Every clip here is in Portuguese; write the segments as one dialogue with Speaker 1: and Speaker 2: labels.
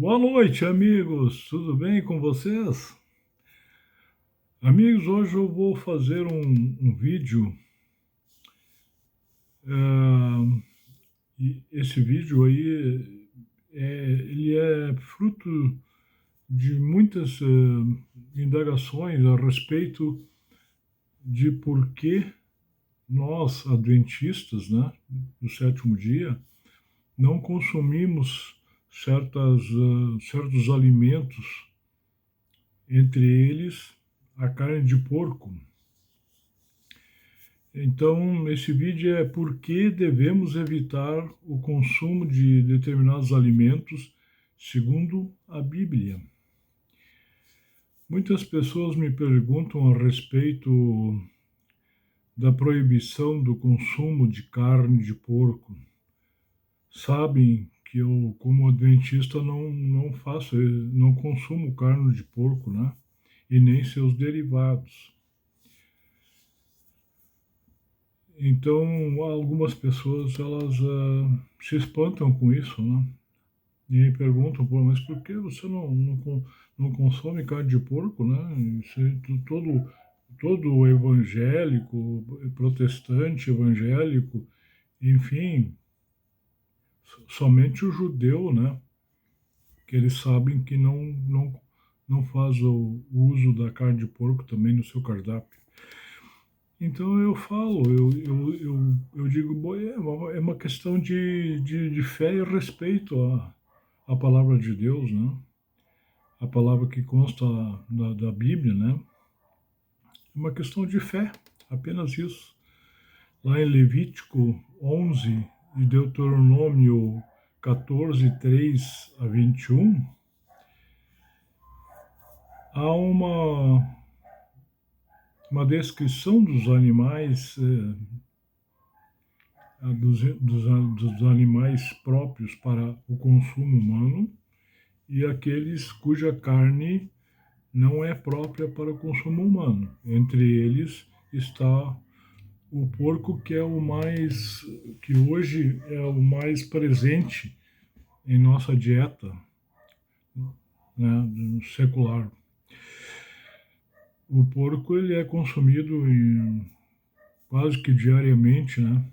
Speaker 1: Boa noite, amigos. Tudo bem com vocês? Amigos, hoje eu vou fazer um vídeo. ah, e esse vídeo aí, ele é fruto de muitas indagações a respeito de por que nós, adventistas, né, do sétimo dia, não consumimos certos alimentos, entre eles a carne de porco. Então, esse vídeo é por que devemos evitar o consumo de determinados alimentos segundo a Bíblia. Muitas pessoas me perguntam a respeito da proibição do consumo de carne de porco. Sabem que eu, como adventista, não consumo carne de porco, né? E nem seus derivados. Então, algumas pessoas elas se espantam com isso, né? E me perguntam, pô, mas por que você não consome carne de porco, né? Todo evangélico, protestante evangélico, enfim, somente o judeu, né? Que eles sabem que não faz o uso da carne de porco também no seu cardápio. Então eu falo, eu digo, "Bom, é uma questão de fé e respeito à palavra de Deus, né? A palavra que consta da Bíblia, né? É uma questão de fé, apenas isso. Lá em Levítico 11 e Deuteronômio 14, 3 a 21, há uma descrição dos animais, dos animais próprios para o consumo humano e aqueles cuja carne não é própria para o consumo humano. Entre eles está o porco, que hoje é o mais presente em nossa dieta, né, secular. O porco ele é consumido quase que diariamente, né?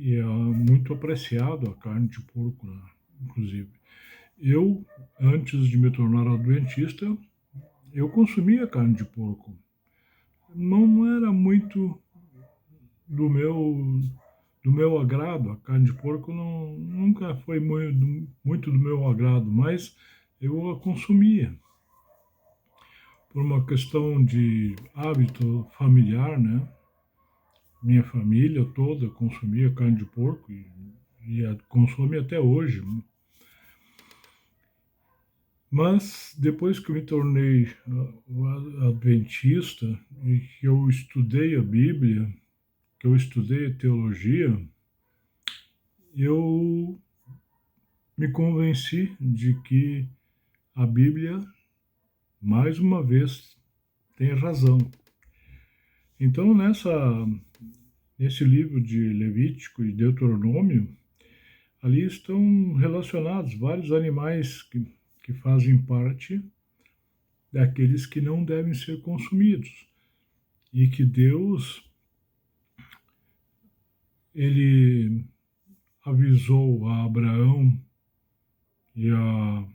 Speaker 1: E é muito apreciado a carne de porco, né, inclusive. Eu, antes de me tornar adventista, eu consumia carne de porco. Não era muito do meu agrado. A carne de porco nunca foi muito do meu agrado, mas eu a consumia por uma questão de hábito familiar, né? Minha família toda consumia carne de porco e consome até hoje. Mas depois que eu me tornei adventista e que eu estudei a Bíblia, que eu estudei a teologia, eu me convenci de que a Bíblia, mais uma vez, tem razão. Então, nesse livro de Levítico e Deuteronômio, ali estão relacionados vários animais que fazem parte daqueles que não devem ser consumidos. E que Deus, ele avisou a Abraão e a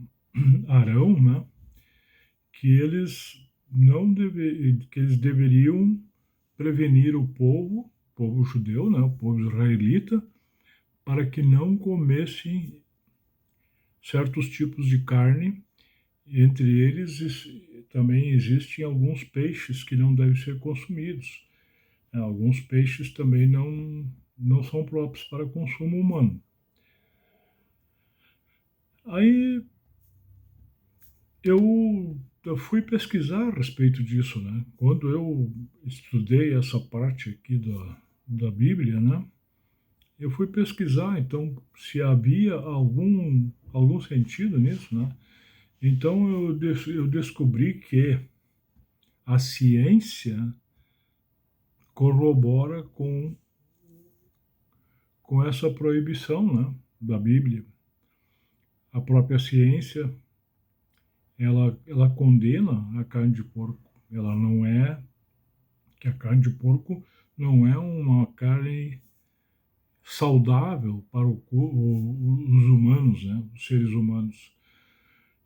Speaker 1: Arão, né, que que eles deveriam prevenir o povo judeu, né, o povo israelita, para que não comessem certos tipos de carne. Entre eles também existem alguns peixes que não devem ser consumidos. Alguns peixes também não são próprios para consumo humano. Aí eu fui pesquisar a respeito disso, né? Quando eu estudei essa parte aqui da Bíblia, né? Eu fui pesquisar, então, se havia algum sentido nisso, né? Então, eu descobri que a ciência corrobora com essa proibição, né, da Bíblia. A própria ciência ela condena a carne de porco. Ela não é, que a carne de porco não é uma carne saudável para os humanos, né, os seres humanos.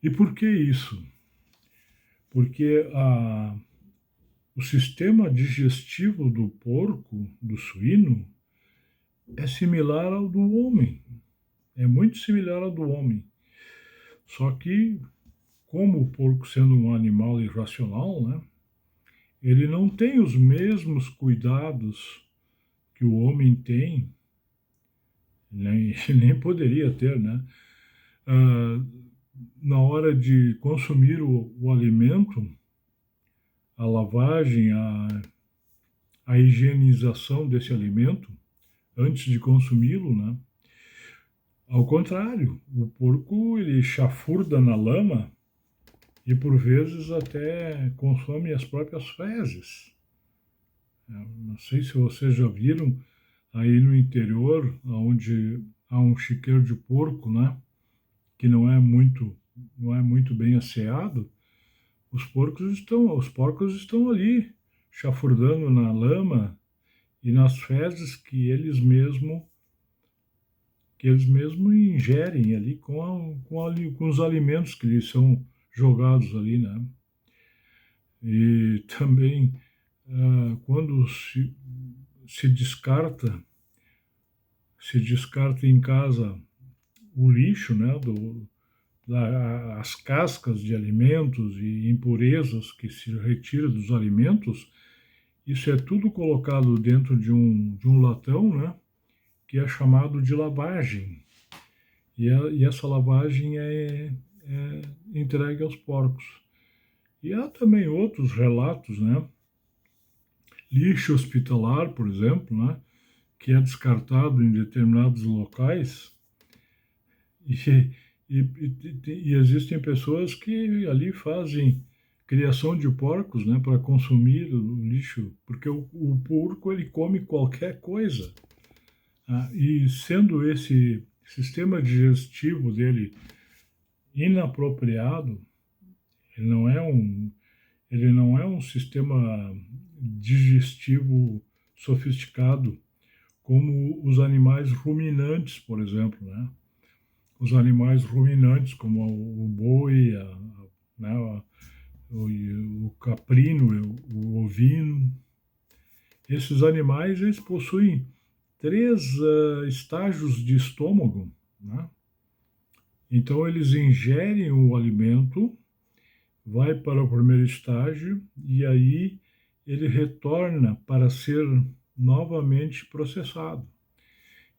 Speaker 1: E por que isso? Porque o sistema digestivo do porco, do suíno, é similar ao do homem. É muito similar ao do homem. Só que, como o porco sendo um animal irracional, né, ele não tem os mesmos cuidados que o homem tem, nem poderia ter, né? Ah, na hora de consumir o alimento, a lavagem, a higienização desse alimento, antes de consumi-lo, né? Ao contrário, o porco ele chafurda na lama e por vezes até consome as próprias fezes. Não sei se vocês já viram aí no interior, onde há um chiqueiro de porco, né? Que não é muito bem asseado. Os porcos estão ali chafurdando na lama e nas fezes que eles mesmo ingerem ali com os alimentos que lhes são jogados ali, né? E também quando se descarta em casa o lixo, né, as cascas de alimentos e impurezas que se retira dos alimentos, isso é tudo colocado dentro de um latão, né, que é chamado de lavagem. E essa lavagem é entregue aos porcos. E há também outros relatos, né? Lixo hospitalar, por exemplo, né? Que é descartado em determinados locais. E existem pessoas que ali fazem criação de porcos, né? Para consumir o lixo, porque o porco ele come qualquer coisa. E sendo esse sistema digestivo dele inapropriado, ele não é um sistema digestivo sofisticado como os animais ruminantes, por exemplo, né? Os animais ruminantes, como o boi, né, o caprino, o ovino, esses animais eles possuem 3 estágios de estômago, né? Então eles ingerem o alimento, vai para o primeiro estágio e aí ele retorna para ser novamente processado.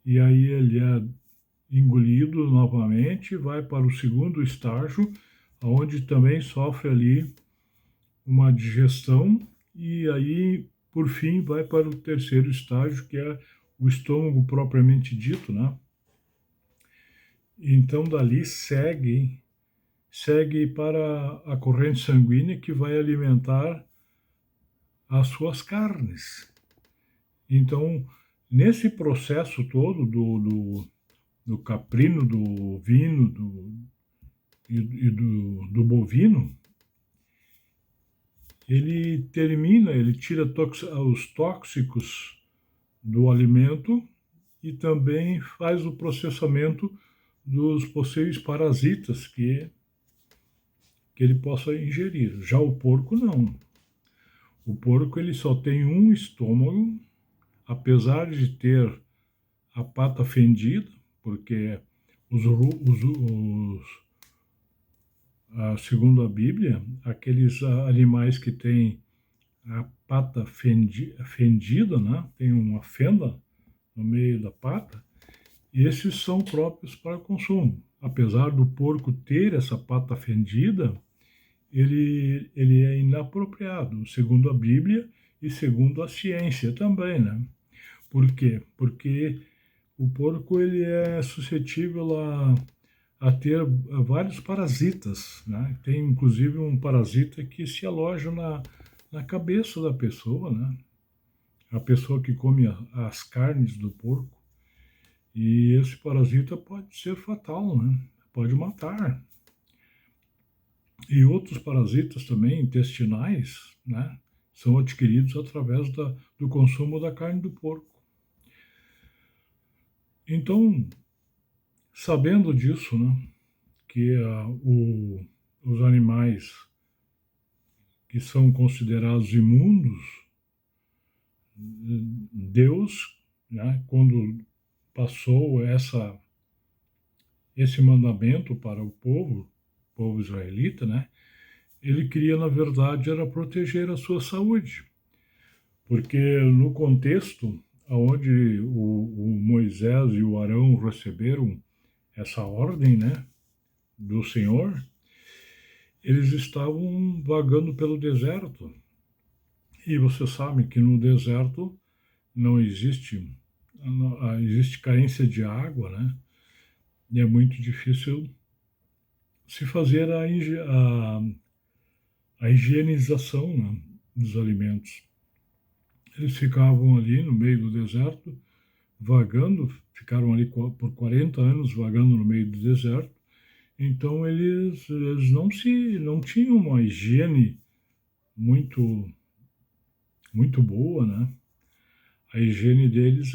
Speaker 1: E aí ele é engolido novamente, vai para o segundo estágio, onde também sofre ali uma digestão e aí, por fim, vai para o terceiro estágio, que é o estômago propriamente dito, né? Então, dali segue para a corrente sanguínea que vai alimentar as suas carnes. Então, nesse processo todo do caprino, do ovino do bovino, ele tira os tóxicos do alimento e também faz o processamento dos possíveis parasitas que ele possa ingerir. Já o porco não. O porco ele só tem um estômago, apesar de ter a pata fendida, porque segundo a Bíblia, aqueles animais que têm a pata fendida, né? Tem uma fenda no meio da pata, esses são próprios para consumo. Apesar do porco ter essa pata fendida, ele é inapropriado, segundo a Bíblia e segundo a ciência também, né? Por quê? Porque o porco ele é suscetível a ter vários parasitas, né? Tem inclusive um parasita que se aloja na cabeça da pessoa, né? A pessoa que come as carnes do porco. E esse parasita pode ser fatal, né? Pode matar. E outros parasitas também intestinais, né, são adquiridos através do consumo da carne do porco. Então, sabendo disso, né, que os animais que são considerados imundos, Deus, né, quando passou esse mandamento para o povo israelita, né, ele queria, na verdade, era proteger a sua saúde, porque no contexto onde o Moisés e o Arão receberam essa ordem, né, do Senhor, eles estavam vagando pelo deserto. E você sabe que no deserto não existe, existe carência de água, né? E é muito difícil se fazer a higienização, né, dos alimentos. Eles ficavam ali no meio do deserto, vagando, ficaram ali por 40 anos vagando no meio do deserto. Então eles não tinham uma higiene muito muito boa, né? A higiene deles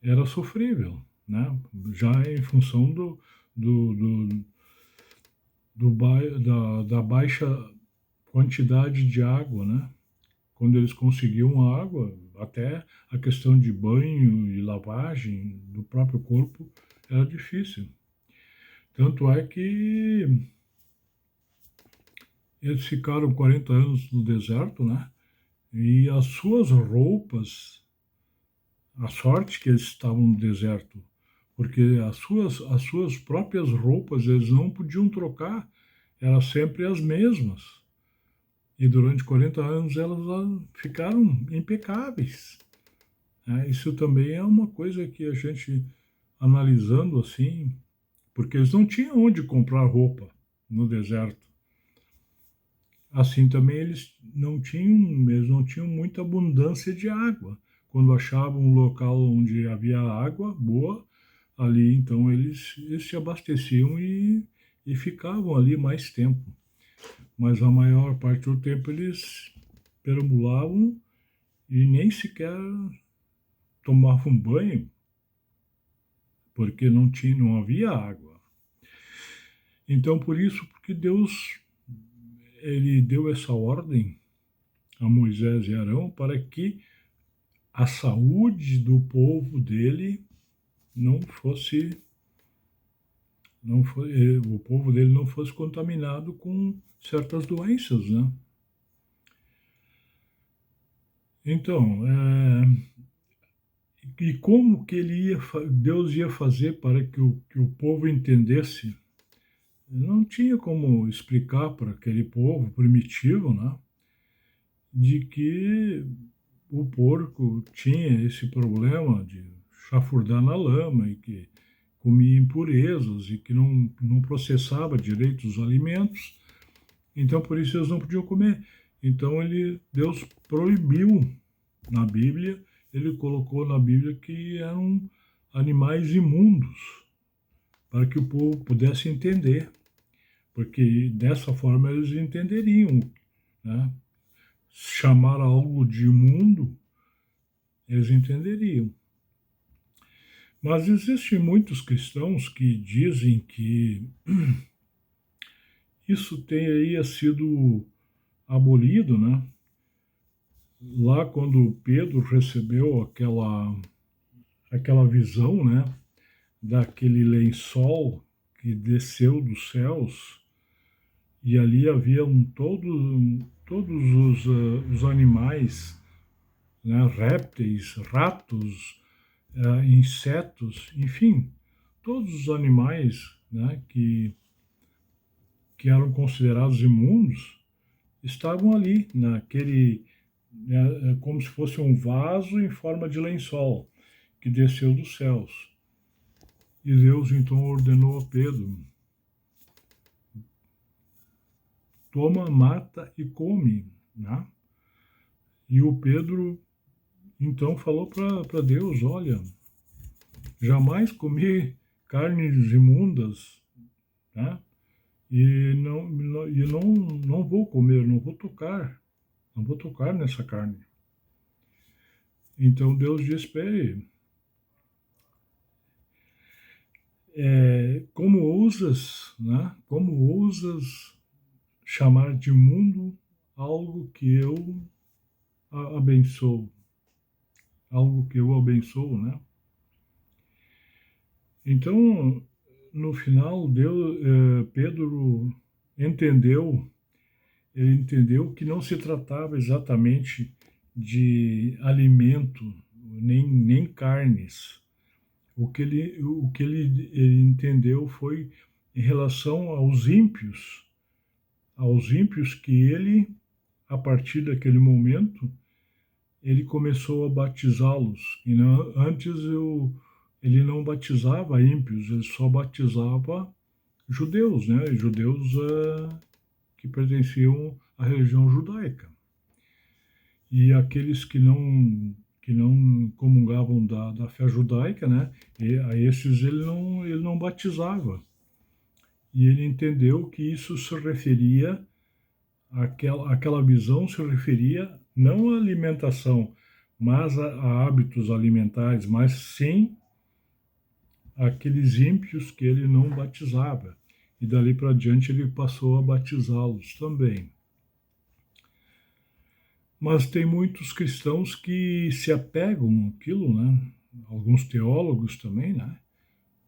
Speaker 1: era sofrível, né? Já em função do, do, da baixa quantidade de água, né? Quando eles conseguiam água, até a questão de banho e lavagem do próprio corpo era difícil. Tanto é que eles ficaram 40 anos no deserto, né? E as suas roupas, a sorte que eles estavam no deserto, porque as suas próprias roupas eles não podiam trocar, eram sempre as mesmas. E durante 40 anos elas ficaram impecáveis, né? Isso também é uma coisa que a gente, analisando assim, porque eles não tinham onde comprar roupa no deserto. Assim também eles não tinham muita abundância de água. Quando achavam um local onde havia água boa, ali então eles se abasteciam e ficavam ali mais tempo. Mas a maior parte do tempo eles perambulavam e nem sequer tomavam banho, porque não havia água. Então por isso, porque Deus ele deu essa ordem a Moisés e Arão para que a saúde do povo dele não fosse, o povo dele não fosse contaminado com certas doenças, né? Então, e como que Deus ia fazer para que o povo entendesse? Não tinha como explicar para aquele povo primitivo, né, de que o porco tinha esse problema de chafurdar na lama e que comia impurezas e que não processava direito os alimentos, então por isso eles não podiam comer. Então Deus proibiu na Bíblia, ele colocou na Bíblia que eram animais imundos, para que o povo pudesse entender, porque dessa forma eles entenderiam, né? Chamar algo de imundo, eles entenderiam. Mas existem muitos cristãos que dizem que isso teria sido abolido, né? Lá quando Pedro recebeu aquela visão, né, daquele lençol que desceu dos céus, e ali haviam todos os animais, né, répteis, ratos, insetos, enfim, todos os animais, né, que eram considerados imundos, estavam ali, como se fosse um vaso em forma de lençol que desceu dos céus. E Deus então ordenou a Pedro: toma, mata e come, né? E o Pedro então falou para Deus: olha, jamais comi carnes imundas, né? e não vou comer, não vou tocar nessa carne. Então Deus diz para ele, como ousas, né? Como ousas chamar de mundo algo que eu abençoo, algo que eu abençoo, né? Então, no final, Pedro entendeu, ele entendeu que não se tratava exatamente de alimento, nem carnes. Ele entendeu foi em relação aos ímpios que ele, a partir daquele momento, ele começou a batizá-los. E ele não batizava ímpios, ele só batizava judeus, né? Judeus que pertenciam à religião judaica. E aqueles que não comungavam da fé judaica, né? E a esses ele não batizava. E ele entendeu que isso se referia, aquela visão se referia não à alimentação, mas a hábitos alimentares, mas sim àqueles ímpios que ele não batizava. E dali para diante ele passou a batizá-los também. Mas tem muitos cristãos que se apegam àquilo, né? Alguns teólogos também, né?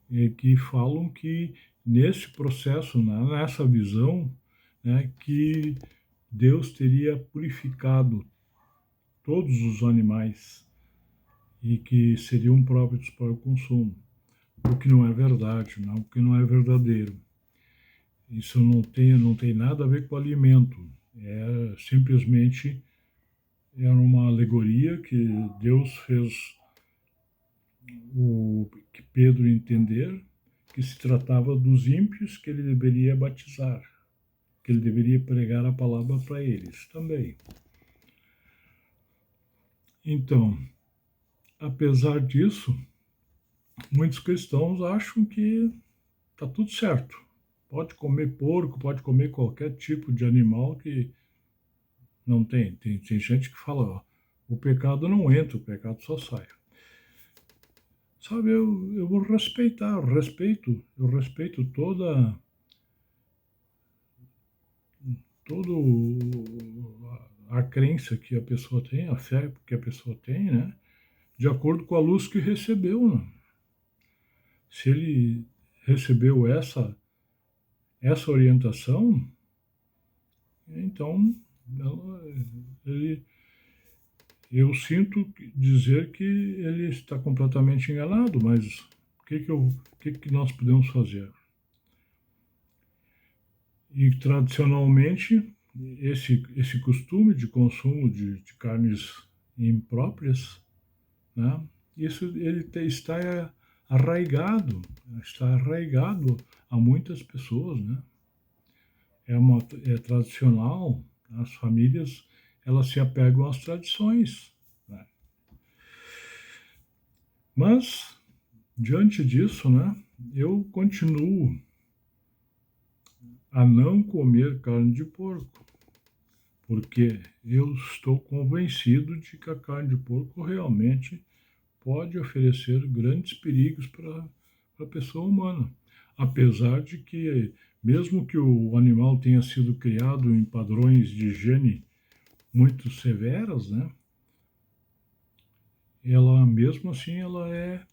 Speaker 1: E que falam que nesse processo, né? Nessa visão, né? Que Deus teria purificado todos os animais e que seriam próprios para o consumo, o que não é verdade, não, o que não é verdadeiro. Isso não tem nada a ver com alimento, é simplesmente era uma alegoria que Deus fez que Pedro entender que se tratava dos ímpios que ele deveria batizar, que ele deveria pregar a palavra para eles também. Então, apesar disso, muitos cristãos acham que está tudo certo. Pode comer porco, pode comer qualquer tipo de animal que não tem. Tem gente que fala, ó, o pecado não entra, o pecado só sai. Sabe, eu vou respeitar, eu respeito toda a crença que a pessoa tem, a fé que a pessoa tem, né? De acordo com a luz que recebeu, né? Se ele recebeu essa orientação, então ele, eu sinto dizer que ele está completamente enganado, mas o que nós podemos fazer? E tradicionalmente esse costume de consumo de carnes impróprias, né? Isso está arraigado a muitas pessoas, né? É tradicional, as famílias elas se apegam às tradições, né? Mas diante disso, né? Eu continuo a não comer carne de porco, porque eu estou convencido de que a carne de porco realmente pode oferecer grandes perigos para a pessoa humana, apesar de que, mesmo que o animal tenha sido criado em padrões de higiene muito severas, né? Ela mesmo assim ela é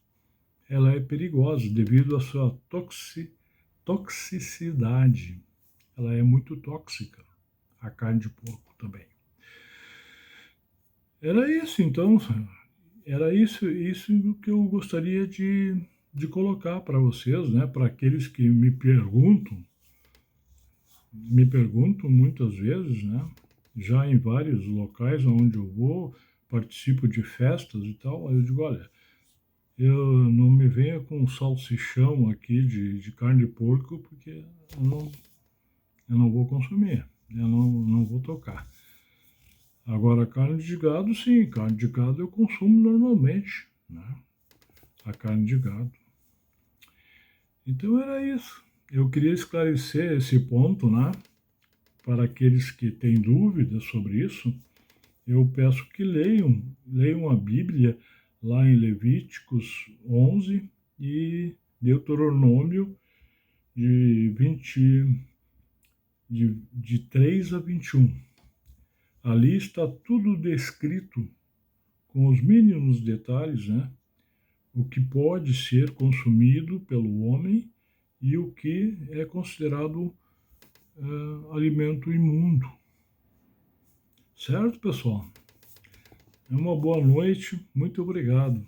Speaker 1: perigosa devido à sua toxicidade. Ela é muito tóxica, a carne de porco também. Era isso, então, era isso que eu gostaria de colocar para vocês, né? Para aqueles que me perguntam muitas vezes, né? Já em vários locais onde eu vou, participo de festas e tal, aí eu digo, olha, eu não me venha com salsichão aqui de carne de porco, porque eu não vou consumir, eu não vou tocar. Agora, carne de gado, sim, carne de gado eu consumo normalmente, né? A carne de gado. Então era isso. eu queria esclarecer esse ponto, né? Para aqueles que têm dúvidas sobre isso, eu peço que leiam a Bíblia lá em Levíticos 11 e Deuteronômio de 20, de 3 a 21. Ali está tudo descrito com os mínimos detalhes, né? O que pode ser consumido pelo homem e o que é considerado alimento imundo. Certo, pessoal? É uma boa noite. Muito obrigado.